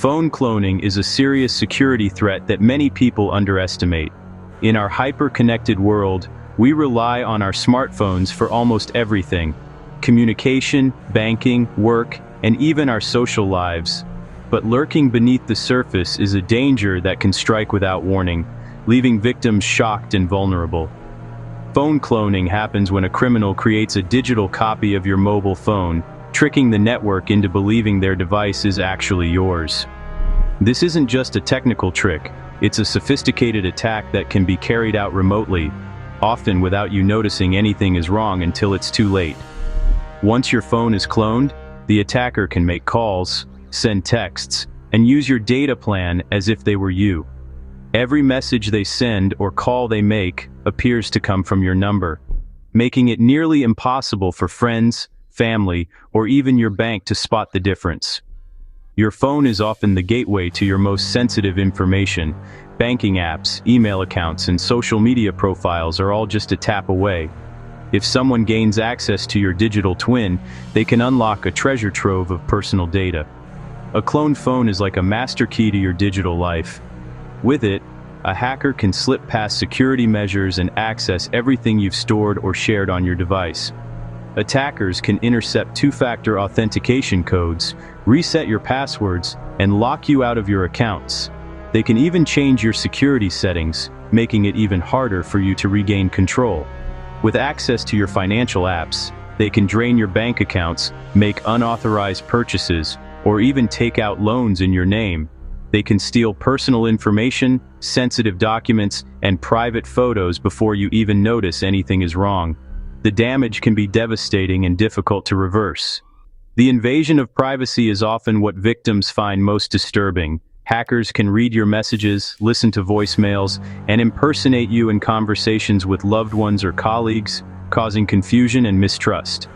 Phone cloning is a serious security threat that many people underestimate. In our hyper-connected world, we rely on our smartphones for almost everything: communication, banking, work, and even our social lives. But lurking beneath the surface is a danger that can strike without warning, leaving victims shocked and vulnerable. Phone cloning happens when a criminal creates a digital copy of your mobile phone, tricking the network into believing their device is actually yours. This isn't just a technical trick, it's a sophisticated attack that can be carried out remotely, often without you noticing anything is wrong until it's too late. Once your phone is cloned, the attacker can make calls, send texts, and use your data plan as if they were you. Every message they send or call they make appears to come from your number, making it nearly impossible for friends, family, or even your bank to spot the difference. Your phone is often the gateway to your most sensitive information. Banking apps, email accounts, and social media profiles are all just a tap away. If someone gains access to your digital twin, they can unlock a treasure trove of personal data. A cloned phone is like a master key to your digital life. With it, a hacker can slip past security measures and access everything you've stored or shared on your device. Attackers can intercept two-factor authentication codes, reset your passwords, and lock you out of your accounts. They can even change your security settings, making it even harder for you to regain control. With access to your financial apps, they can drain your bank accounts, make unauthorized purchases, or even take out loans in your name. They can steal personal information, sensitive documents, and private photos before you even notice anything is wrong. The damage can be devastating and difficult to reverse. The invasion of privacy is often what victims find most disturbing. Hackers can read your messages, listen to voicemails, and impersonate you in conversations with loved ones or colleagues, causing confusion and mistrust.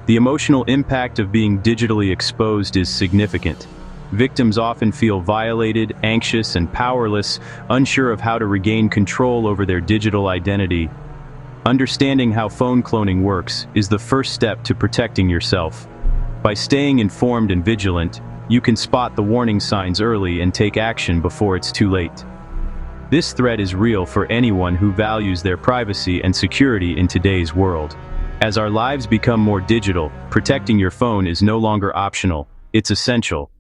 The emotional impact of being digitally exposed is significant. Victims often feel violated, anxious, and powerless, unsure of how to regain control over their digital identity. Understanding how phone cloning works is the first step to protecting yourself. By staying informed and vigilant, you can spot the warning signs early and take action before it's too late. This threat is real for anyone who values their privacy and security in today's world. As our lives become more digital, protecting your phone is no longer optional, it's essential.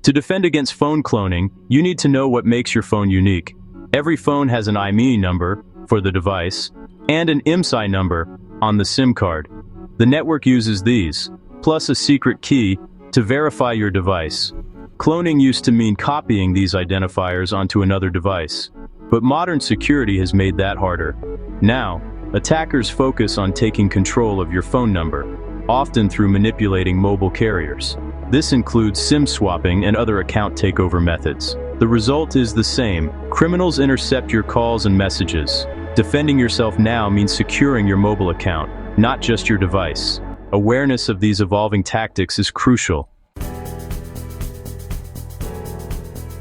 To defend against phone cloning, you need to know what makes your phone unique. Every phone has an IMEI number, for the device, and an IMSI number, on the SIM card. The network uses these, plus a secret key, to verify your device. Cloning used to mean copying these identifiers onto another device, but modern security has made that harder. Now, attackers focus on taking control of your phone number, often through manipulating mobile carriers. This includes SIM swapping and other account takeover methods. The result is the same. Criminals intercept your calls and messages. Defending yourself now means securing your mobile account, not just your device. Awareness of these evolving tactics is crucial.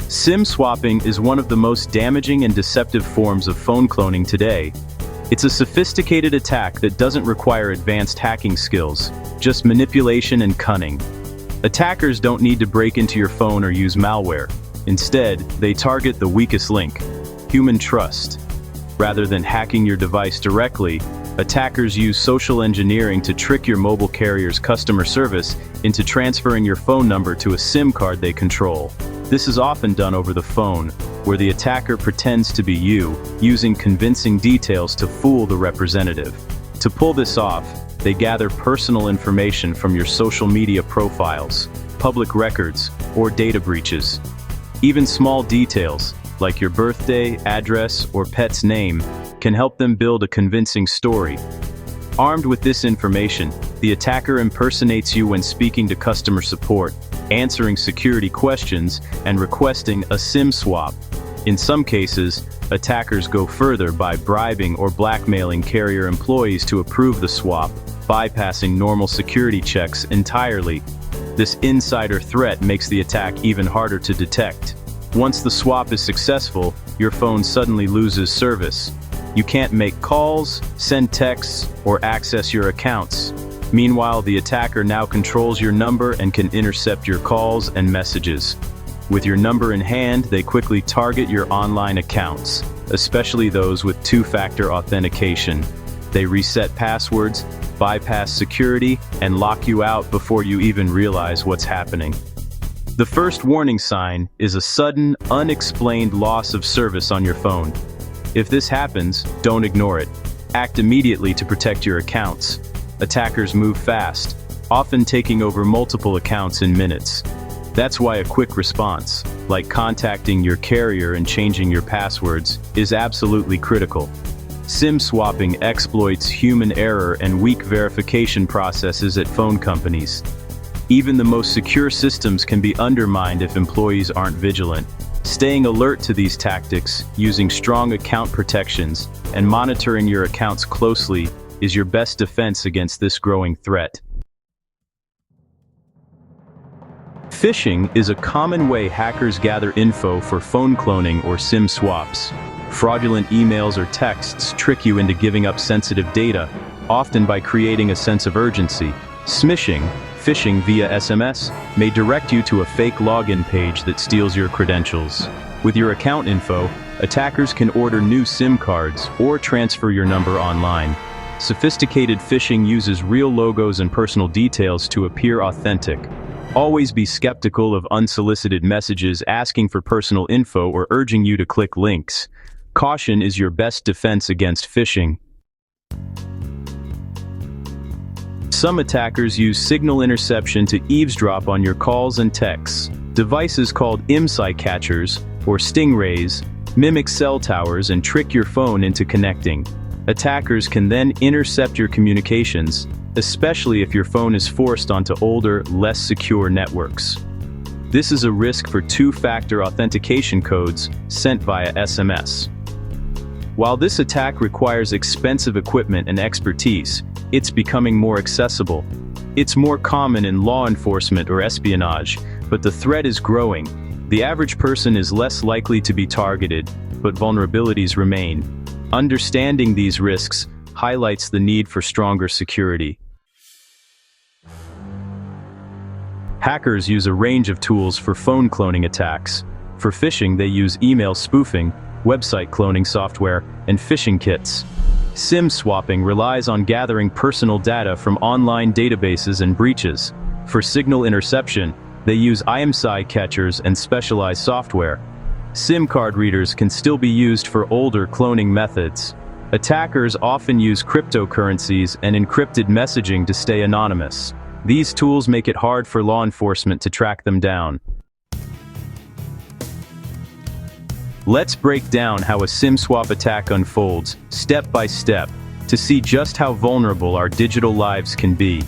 SIM swapping is one of the most damaging and deceptive forms of phone cloning today. It's a sophisticated attack that doesn't require advanced hacking skills, just manipulation and cunning. Attackers don't need to break into your phone or use malware. Instead, they target the weakest link, human trust. Rather than hacking your device directly, attackers use social engineering to trick your mobile carrier's customer service into transferring your phone number to a SIM card they control. This is often done over the phone, where the attacker pretends to be you, using convincing details to fool the representative. To pull this off, they gather personal information from your social media profiles, public records, or data breaches. Even small details, like your birthday, address, or pet's name, can help them build a convincing story. Armed with this information, the attacker impersonates you when speaking to customer support, answering security questions, and requesting a SIM swap. In some cases, attackers go further by bribing or blackmailing carrier employees to approve the swap, bypassing normal security checks entirely. This insider threat makes the attack even harder to detect. Once the swap is successful, your phone suddenly loses service. You can't make calls, send texts, or access your accounts. Meanwhile, the attacker now controls your number and can intercept your calls and messages. With your number in hand, they quickly target your online accounts, especially those with two-factor authentication. They reset passwords, bypass security, and lock you out before you even realize what's happening. The first warning sign is a sudden, unexplained loss of service on your phone. If this happens, don't ignore it. Act immediately to protect your accounts. Attackers move fast, often taking over multiple accounts in minutes. That's why a quick response, like contacting your carrier and changing your passwords, is absolutely critical. SIM swapping exploits human error and weak verification processes at phone companies. Even the most secure systems can be undermined if employees aren't vigilant. Staying alert to these tactics, using strong account protections, and monitoring your accounts closely is your best defense against this growing threat. Phishing is a common way hackers gather info for phone cloning or SIM swaps. Fraudulent emails or texts trick you into giving up sensitive data, often by creating a sense of urgency. Smishing, phishing via SMS, may direct you to a fake login page that steals your credentials. With your account info, attackers can order new SIM cards or transfer your number online. Sophisticated phishing uses real logos and personal details to appear authentic. Always be skeptical of unsolicited messages asking for personal info or urging you to click links. Caution is your best defense against phishing. Some attackers use signal interception to eavesdrop on your calls and texts. Devices called IMSI catchers, or stingrays, mimic cell towers and trick your phone into connecting. Attackers can then intercept your communications, especially if your phone is forced onto older, less secure networks. This is a risk for two-factor authentication codes sent via SMS. While this attack requires expensive equipment and expertise, it's becoming more accessible. It's more common in law enforcement or espionage, but the threat is growing. The average person is less likely to be targeted, but vulnerabilities remain. Understanding these risks highlights the need for stronger security. Hackers use a range of tools for phone cloning attacks. For phishing, they use email spoofing, website cloning software, and phishing kits. SIM swapping relies on gathering personal data from online databases and breaches. For signal interception, they use IMSI catchers and specialized software. SIM card readers can still be used for older cloning methods. Attackers often use cryptocurrencies and encrypted messaging to stay anonymous. These tools make it hard for law enforcement to track them down. Let's break down how a SIM swap attack unfolds, step by step, to see just how vulnerable our digital lives can be.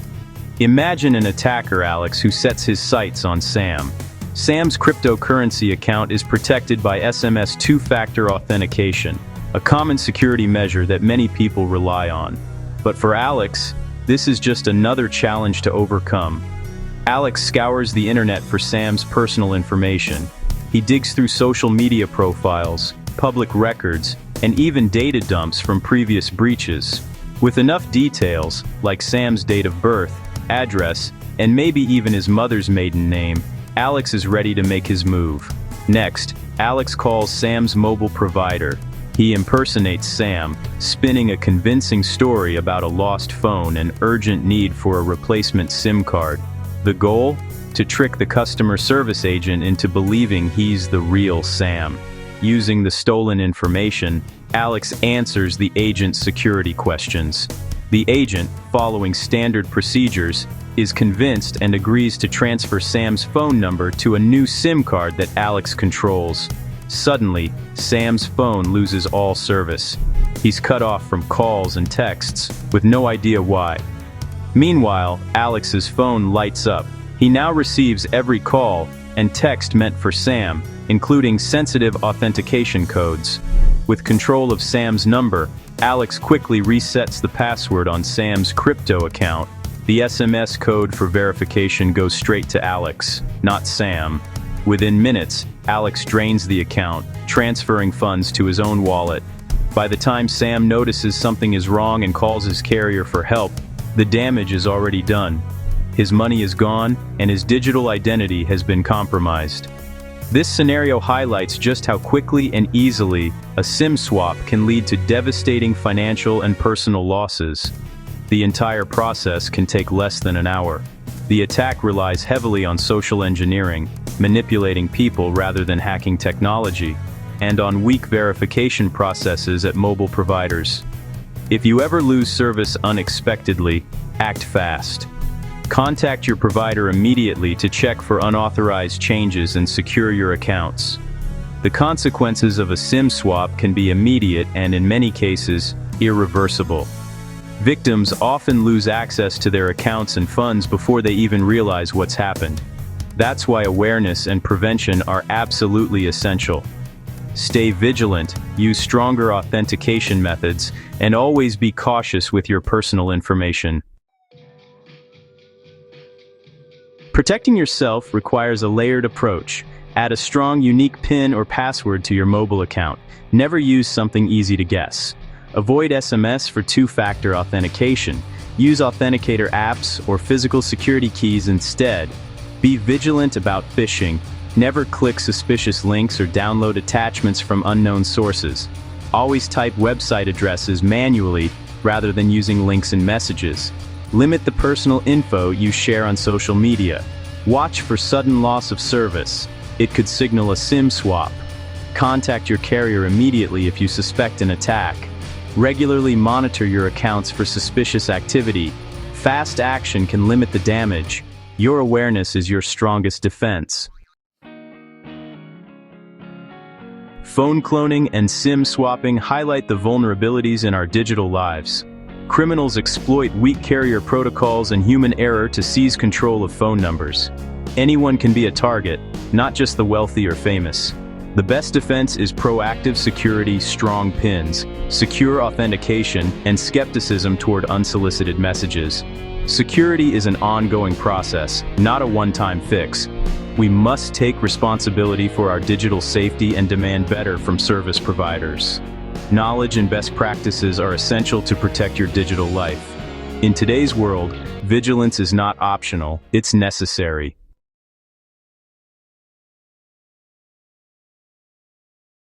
Imagine an attacker, Alex, who sets his sights on Sam. Sam's cryptocurrency account is protected by SMS two-factor authentication, a common security measure that many people rely on. But for Alex, this is just another challenge to overcome. Alex scours the internet for Sam's personal information. He digs through social media profiles, public records, and even data dumps from previous breaches. With enough details, like Sam's date of birth, address, and maybe even his mother's maiden name, Alex is ready to make his move. Next, Alex calls Sam's mobile provider. He impersonates Sam, spinning a convincing story about a lost phone and urgent need for a replacement SIM card. The goal? To trick the customer service agent into believing he's the real Sam. Using the stolen information, Alex answers the agent's security questions. The agent, following standard procedures, is convinced and agrees to transfer Sam's phone number to a new SIM card that Alex controls. Suddenly, Sam's phone loses all service. He's cut off from calls and texts, with no idea why. Meanwhile, Alex's phone lights up. He now receives every call and text meant for Sam, including sensitive authentication codes. With control of Sam's number, Alex quickly resets the password on Sam's crypto account. The SMS code for verification goes straight to Alex, not Sam. Within minutes, Alex drains the account, transferring funds to his own wallet. By the time Sam notices something is wrong and calls his carrier for help, The damage is already done. His money is gone, and his digital identity has been compromised. This scenario highlights just how quickly and easily a SIM swap can lead to devastating financial and personal losses. The entire process can take less than an hour. The attack relies heavily on social engineering, manipulating people rather than hacking technology, and on weak verification processes at mobile providers. If you ever lose service unexpectedly, act fast. Contact your provider immediately to check for unauthorized changes and secure your accounts. The consequences of a SIM swap can be immediate and, in many cases, irreversible. Victims often lose access to their accounts and funds before they even realize what's happened. That's why awareness and prevention are absolutely essential. Stay vigilant, use stronger authentication methods, and always be cautious with your personal information. Protecting yourself requires a layered approach. Add a strong, unique PIN or password to your mobile account. Never use something easy to guess. Avoid SMS for two-factor authentication. Use authenticator apps or physical security keys instead. Be vigilant about phishing. Never click suspicious links or download attachments from unknown sources. Always type website addresses manually rather than using links in messages. Limit the personal info you share on social media. Watch for sudden loss of service. It could signal a SIM swap. Contact your carrier immediately if you suspect an attack. Regularly monitor your accounts for suspicious activity. Fast action can limit the damage. Your awareness is your strongest defense. Phone cloning and SIM swapping highlight the vulnerabilities in our digital lives. Criminals exploit weak carrier protocols and human error to seize control of phone numbers. Anyone can be a target, not just the wealthy or famous. The best defense is proactive security, strong PINs, secure authentication, and skepticism toward unsolicited messages. Security is an ongoing process, not a one-time fix. We must take responsibility for our digital safety and demand better from service providers. Knowledge and best practices are essential to protect your digital life. In today's world, vigilance is not optional, it's necessary.